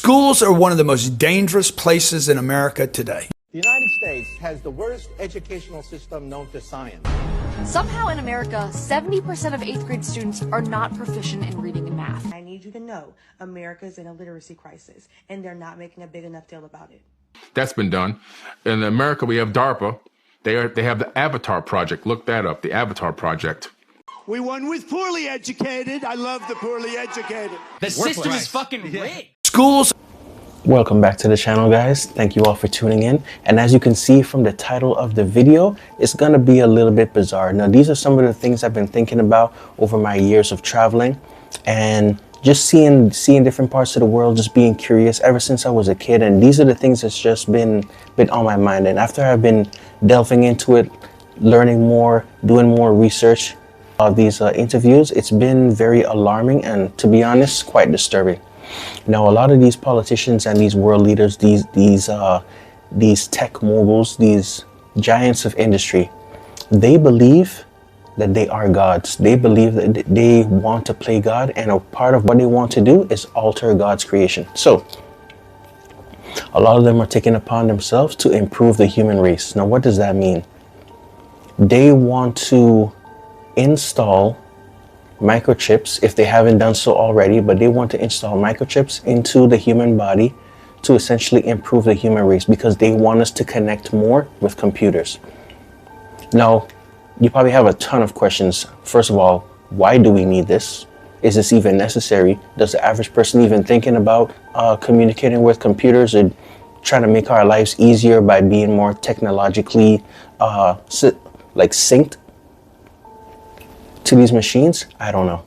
Schools are one of the most dangerous places in America today. The United States has the worst educational system known to science. Somehow in America, 70% of 8th grade students are not proficient in reading and math. I need you to know America's in a literacy crisis, and they're not making a big enough deal about it. That's been done. In America, we have DARPA. They have the Avatar Project. Look that up, the Avatar Project. We won with poorly educated. I love the poorly educated. The system is fucking rigged. Schools. Welcome back to the channel, guys. Thank you all for tuning in. And as you can see from the title of the video, it's gonna be a little bit bizarre. Now, these are some of the things I've been thinking about over my years of traveling and just seeing different parts of the world, just being curious ever since I was a kid. And these are the things that's just been on my mind. And after I've been delving into it, learning more, doing more research of these interviews, it's been very alarming and, to be honest, quite disturbing. Now, a lot of these politicians and these world leaders, these tech moguls, these giants of industry, they believe that they are gods. They believe that they want to play God, and a part of what they want to do is alter God's creation. So a lot of them are taking upon themselves to improve the human race. Now, what does that mean? They want to install microchips, if they haven't done so already, but they want to install microchips into the human body to essentially improve the human race, because they want us to connect more with computers. Now, you probably have a ton of questions. First of all, why do we need this? Is this even necessary? Does the average person even thinking about communicating with computers or trying to make our lives easier by being more technologically synced to these machines? I don't know.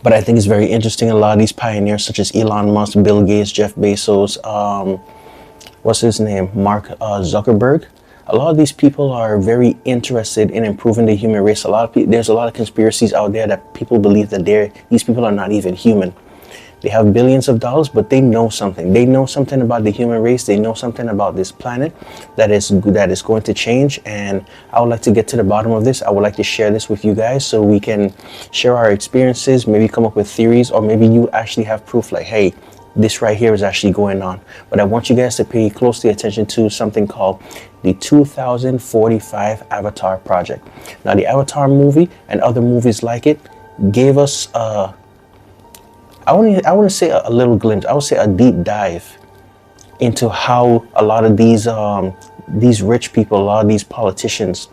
But I think it's very interesting. A lot of these pioneers, such as Elon Musk, Bill Gates, Jeff Bezos, what's his name, Mark Zuckerberg. A lot of these people are very interested in improving the human race. There's a lot of conspiracies out there that people believe that these people are not even human. They have billions of dollars, but they know something. They know something about the human race. They know something about this planet that is going to change. And I would like to get to the bottom of this. I would like to share this with you guys so we can share our experiences, maybe come up with theories, or maybe you actually have proof like, hey, this right here is actually going on. But I want you guys to pay closely attention to something called the 2045 Avatar Project. Now, the Avatar movie and other movies like it gave us I want to say a little glimpse. I would say a deep dive into how a lot of these rich people, a lot of these politicians,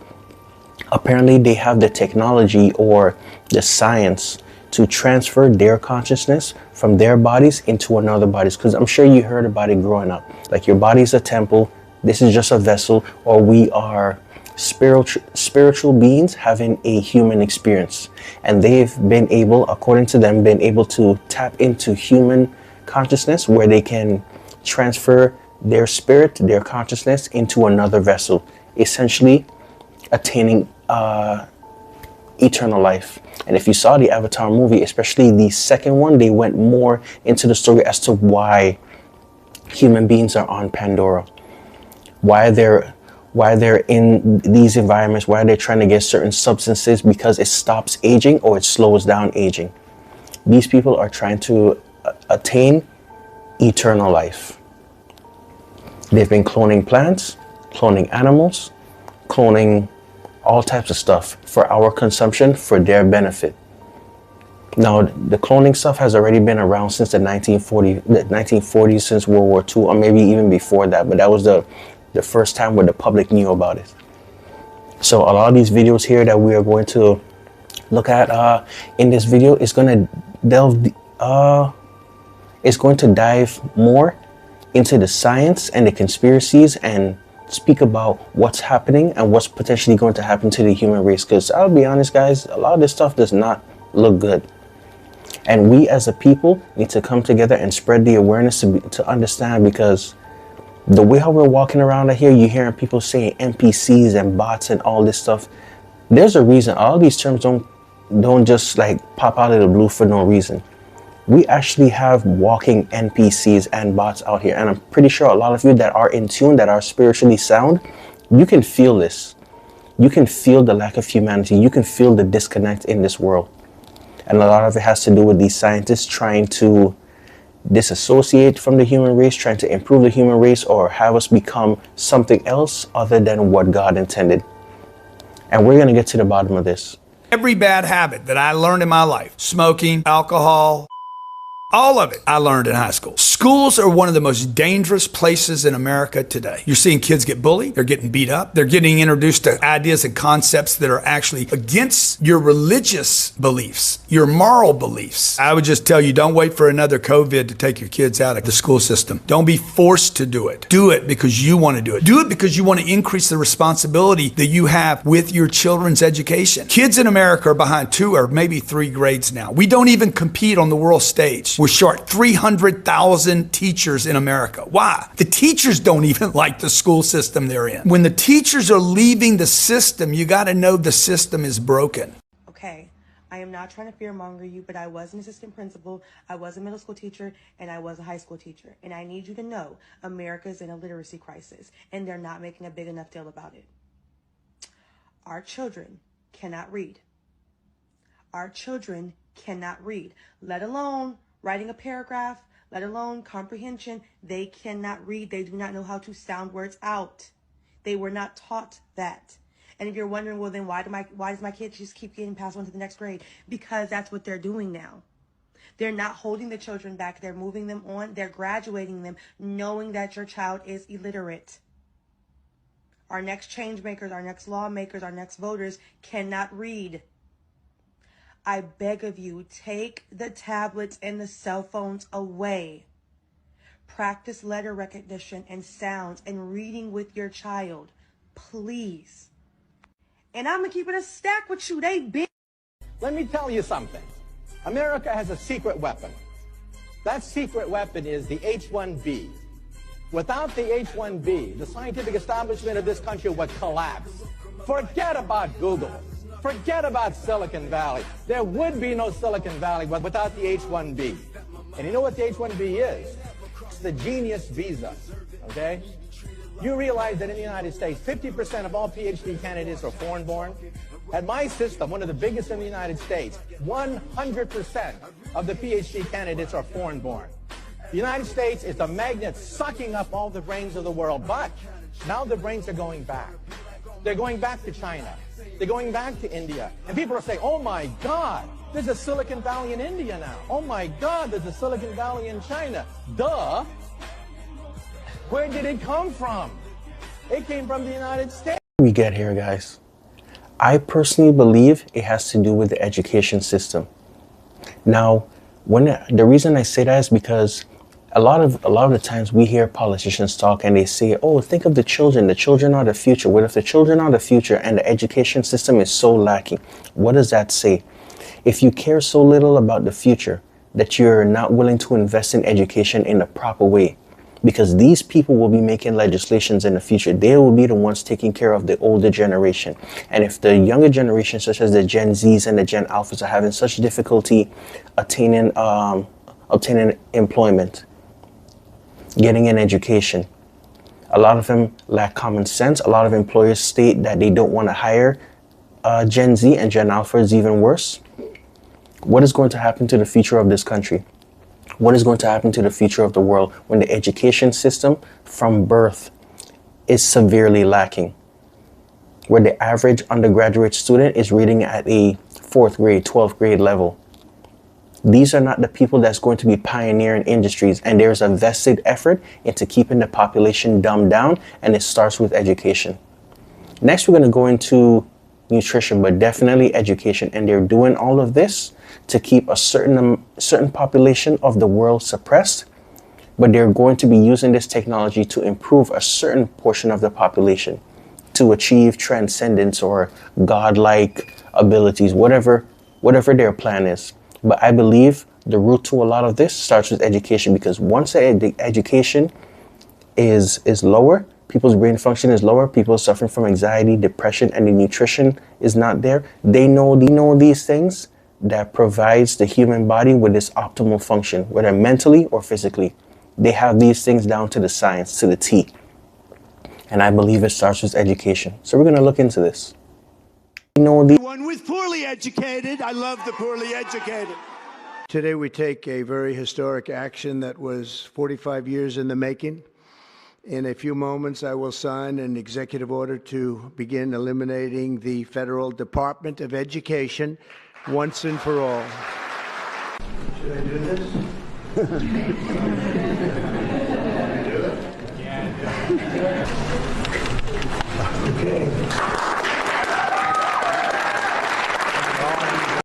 apparently they have the technology or the science to transfer their consciousness from their bodies into another bodies. Because I'm sure you heard about it growing up. Like, your body is a temple. This is just a vessel, or we are spiritual beings having a human experience, and they've been able, according to them, to tap into human consciousness where they can transfer their spirit, their consciousness into another vessel, essentially attaining eternal life. And if you saw the Avatar movie, especially the second one, they went more into the story as to why human beings are on Pandora, why they're in these environments, why they're trying to get certain substances, because it stops aging or it slows down aging. These people are trying to attain eternal life. They've been cloning plants, cloning animals, cloning all types of stuff for our consumption, for their benefit. Now, the cloning stuff has already been around since the 1940s, since World War II, or maybe even before that, but that was the first time where the public knew about it. So a lot of these videos here that we are going to look at in this video is going to dive more into the science and the conspiracies and speak about what's happening and what's potentially going to happen to the human race. Because I'll be honest, guys, a lot of this stuff does not look good. And we as a people need to come together and spread the awareness to understand, because the way how we're walking around out here, you're hearing people saying NPCs and bots and all this stuff. There's a reason. All these terms don't just like pop out of the blue for no reason. We actually have walking NPCs and bots out here. And I'm pretty sure a lot of you that are in tune, that are spiritually sound, you can feel this. You can feel the lack of humanity. You can feel the disconnect in this world. And a lot of it has to do with these scientists trying to disassociate from the human race, trying to improve the human race, or have us become something else other than what God intended. And we're going to get to the bottom of this. Every bad habit that I learned in my life, smoking, alcohol, all of it I learned in high school. Schools are one of the most dangerous places in America today. You're seeing kids get bullied, they're getting beat up, they're getting introduced to ideas and concepts that are actually against your religious beliefs, your moral beliefs. I would just tell you, don't wait for another COVID to take your kids out of the school system. Don't be forced to do it. Do it because you want to do it. Do it because you want to increase the responsibility that you have with your children's education. Kids in America are behind 2 or maybe 3 grades now. We don't even compete on the world stage. We're short 300,000 teachers in America. Why? The teachers don't even like the school system they're in. When the teachers are leaving the system, you got to know the system is broken. Okay, I am not trying to fearmonger you, but I was an assistant principal, I was a middle school teacher, and I was a high school teacher. And I need you to know America is in a literacy crisis, and they're not making a big enough deal about it. Our children cannot read. Our children cannot read, let alone writing a paragraph, let alone comprehension. They cannot read. They do not know how to sound words out. They were not taught that. And if you're wondering, well, then why does my kid just keep getting passed on to the next grade? Because that's what they're doing now. They're not holding the children back. They're moving them on. They're graduating them, knowing that your child is illiterate. Our next change makers, our next lawmakers, our next voters cannot read. I beg of you, take the tablets and the cell phones away. Practice letter recognition and sounds and reading with your child, please. And I'm going to keep it a stack with you. They big. Let me tell you something. America has a secret weapon. That secret weapon is the H-1B. Without the H-1B, the scientific establishment of this country would collapse. Forget about Google. Forget about Silicon Valley. There would be no Silicon Valley without the H-1B. And you know what the H-1B is? It's the genius visa, okay? You realize that in the United States, 50% of all PhD candidates are foreign-born? At my system, one of the biggest in the United States, 100% of the PhD candidates are foreign-born. The United States is a magnet sucking up all the brains of the world, but now the brains are going back. They're going back to China. They're going back to India. And people are saying, oh my God, there's a Silicon Valley in India now. Oh my God, there's a Silicon Valley in China. Duh. Where did it come from? It came from the United States. We get here, guys. I personally believe it has to do with the education system. Now, the reason I say that is because a lot of the times we hear politicians talk and they say, oh, think of the children are the future. What if the children are the future and the education system is so lacking? What does that say? If you care so little about the future that you're not willing to invest in education in the proper way, because these people will be making legislations in the future. They will be the ones taking care of the older generation. And if the younger generation, such as the Gen Zs and the Gen Alphas, are having such difficulty obtaining employment, getting an education, a lot of them lack common sense. A lot of employers state that they don't want to hire Gen Z, and Gen Alpha is even worse. What is going to happen to the future of this country? What is going to happen to the future of the world when the education system from birth is severely lacking? Where the average undergraduate student is reading at a 4th grade, 12th grade level. These are not the people that's going to be pioneering industries, and there's a vested effort into keeping the population dumbed down, and it starts with education. Next, we're going to go into nutrition, but definitely education, and they're doing all of this to keep a certain population of the world suppressed, but they're going to be using this technology to improve a certain portion of the population to achieve transcendence or godlike abilities, whatever their plan is. But I believe the root to a lot of this starts with education, because once the education is lower, people's brain function is lower, people suffering from anxiety, depression, and the nutrition is not there. They know these things that provides the human body with this optimal function, whether mentally or physically. They have these things down to the science, to the T. And I believe it starts with education. So we're going to look into this. One was poorly educated. I love the poorly educated. Today we take a very historic action that was 45 years in the making. In a few moments, I will sign an executive order to begin eliminating the Federal Department of Education once and for all. Should I do this?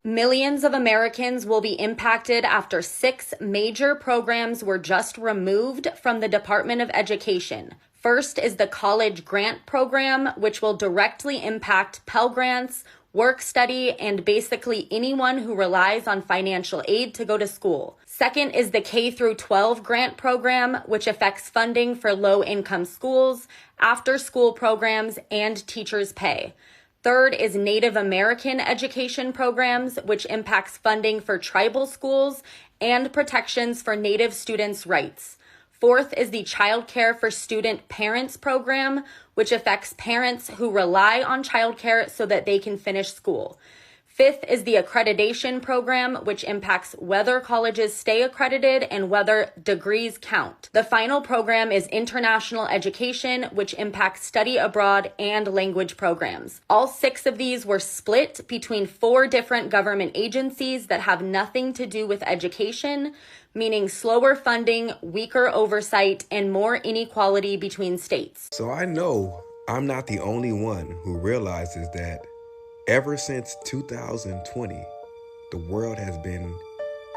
Millions of Americans will be impacted after 6 major programs were just removed from the Department of Education. First is the College Grant Program, which will directly impact Pell Grants, work study, and basically anyone who relies on financial aid to go to school. Second is the K-12 Grant Program, which affects funding for low-income schools, after-school programs, and teachers' pay. Third is Native American education programs, which impacts funding for tribal schools and protections for Native students' rights. Fourth is the Child Care for Student Parents program, which affects parents who rely on childcare so that they can finish school. Fifth is the accreditation program, which impacts whether colleges stay accredited and whether degrees count. The final program is international education, which impacts study abroad and language programs. All 6 of these were split between 4 different government agencies that have nothing to do with education, meaning slower funding, weaker oversight, and more inequality between states. So I know I'm not the only one who realizes that ever since 2020, the world has been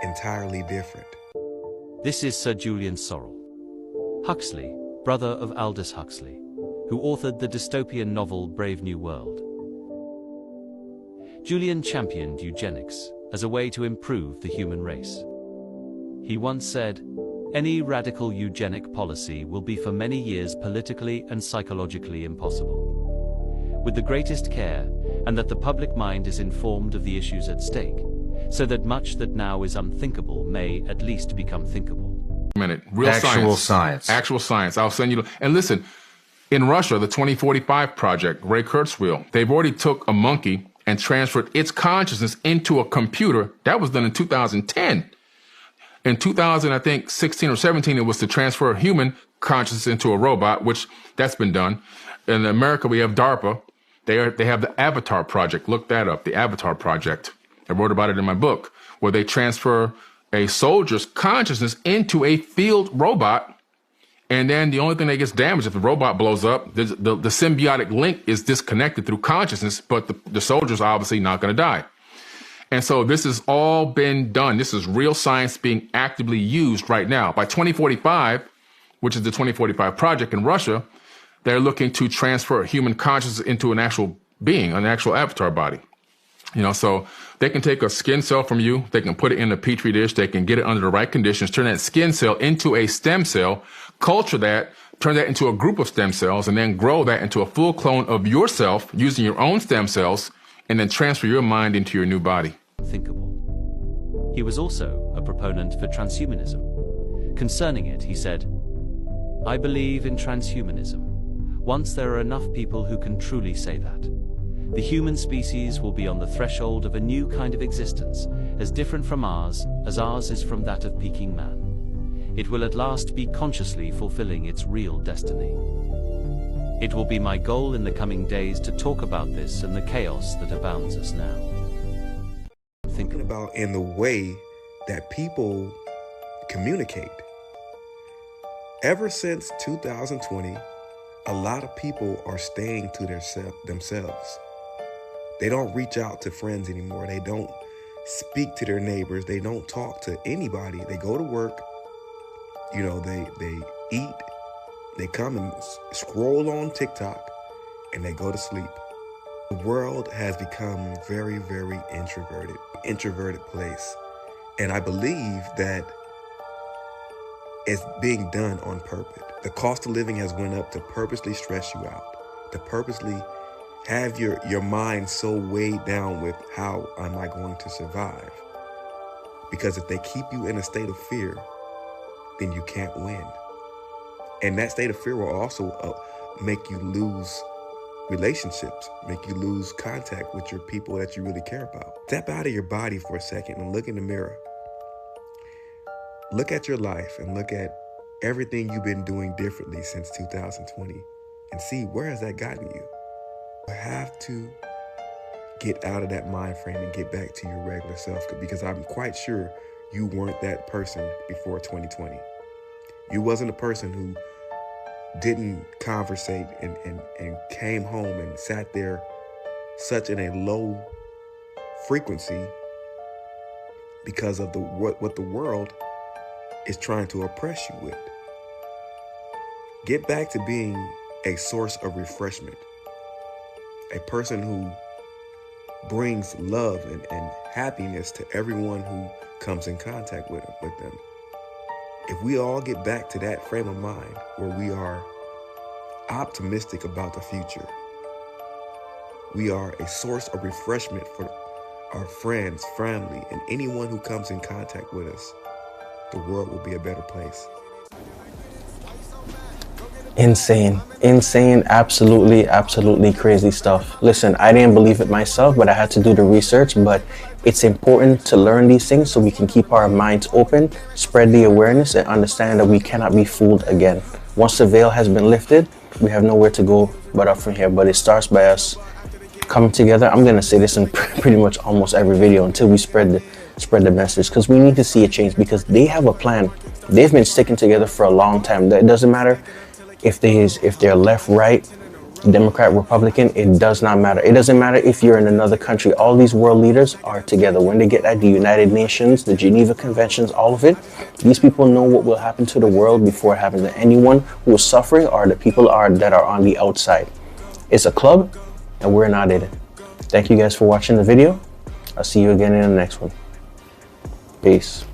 entirely different. This is Sir Julian Sorrell. Huxley, brother of Aldous Huxley, who authored the dystopian novel Brave New World. Julian championed eugenics as a way to improve the human race. He once said, "Any radical eugenic policy will be for many years politically and psychologically impossible. With the greatest care, and that the public mind is informed of the issues at stake, so that much that now is unthinkable may at least become thinkable." Real Actual science. Actual science. I'll send you. And listen, in Russia, the 2045 project, Ray Kurzweil, they've already took a monkey and transferred its consciousness into a computer. That was done in 2010. In 2000, I think 16 or 17, it was to transfer human consciousness into a robot, which that's been done. In America, we have DARPA. They have the Avatar project. Look that up, the Avatar project. I wrote about it in my book, where they transfer a soldier's consciousness into a field robot. And then the only thing that gets damaged if the robot blows up, the symbiotic link is disconnected through consciousness, but the soldier's obviously not going to die. And so this has all been done. This is real science being actively used right now. By 2045, which is the 2045 project in Russia, they're looking to transfer human consciousness into an actual being, an actual avatar body. You know, so they can take a skin cell from you, they can put it in a petri dish, they can get it under the right conditions, turn that skin cell into a stem cell, culture that, turn that into a group of stem cells, and then grow that into a full clone of yourself using your own stem cells, and then transfer your mind into your new body. Thinkable. He was also a proponent for transhumanism. Concerning it, he said, "I believe in transhumanism. Once there are enough people who can truly say that, the human species will be on the threshold of a new kind of existence, as different from ours as ours is from that of Peking man. It will at last be consciously fulfilling its real destiny. It will be my goal in the coming days to talk about this and the chaos that abounds us now." Thinking about in the way that people communicate. Ever since 2020, a lot of people are staying to themselves. They don't reach out to friends anymore. They don't speak to their neighbors. They don't talk to anybody. They go to work, you know, they eat, they come and scroll on TikTok, and they go to sleep. The world has become very, very introverted place. And I believe that it's being done on purpose. The cost of living has went up to purposely stress you out, to purposely have your mind so weighed down with how am I going to survive? Because if they keep you in a state of fear, then you can't win. And that state of fear will also make you lose relationships, make you lose contact with your people that you really care about. Step out of your body for a second and look in the mirror look at your life and look at everything you've been doing differently since 2020 and see where has that gotten you. You have to get out of that mind frame and get back to your regular self, because I'm quite sure you weren't that person before 2020. You wasn't a person who didn't conversate and came home and sat there such in a low frequency because of what the world is trying to oppress you with. Get back to being a source of refreshment, a person who brings love and happiness to everyone who comes in contact with them. If we all get back to that frame of mind where we are optimistic about the future, we are a source of refreshment for our friends, family, and anyone who comes in contact with us, the world will be a better place. Insane, absolutely crazy stuff. Listen, I didn't believe it myself, but I had to do the research. But it's important to learn these things so we can keep our minds open, spread the awareness, and understand that we cannot be fooled again. Once the veil has been lifted, we have nowhere to go but up from here. But it starts by us coming together. I'm gonna say this in pretty much almost every video until we spread the message, because we need to see a change, because they have a plan. They've been sticking together for a long time. It doesn't matter if they're left, right, Democrat, Republican. It does not matter. It doesn't matter if you're in another country. All these world leaders are together. When they get at the United Nations, the Geneva Conventions, all of it, these people know what will happen to the world before it happens to anyone who is suffering or the people that are on the outside. It's a club, and we're not in it. Thank you guys for watching the video. I'll see you again in the next one. Peace.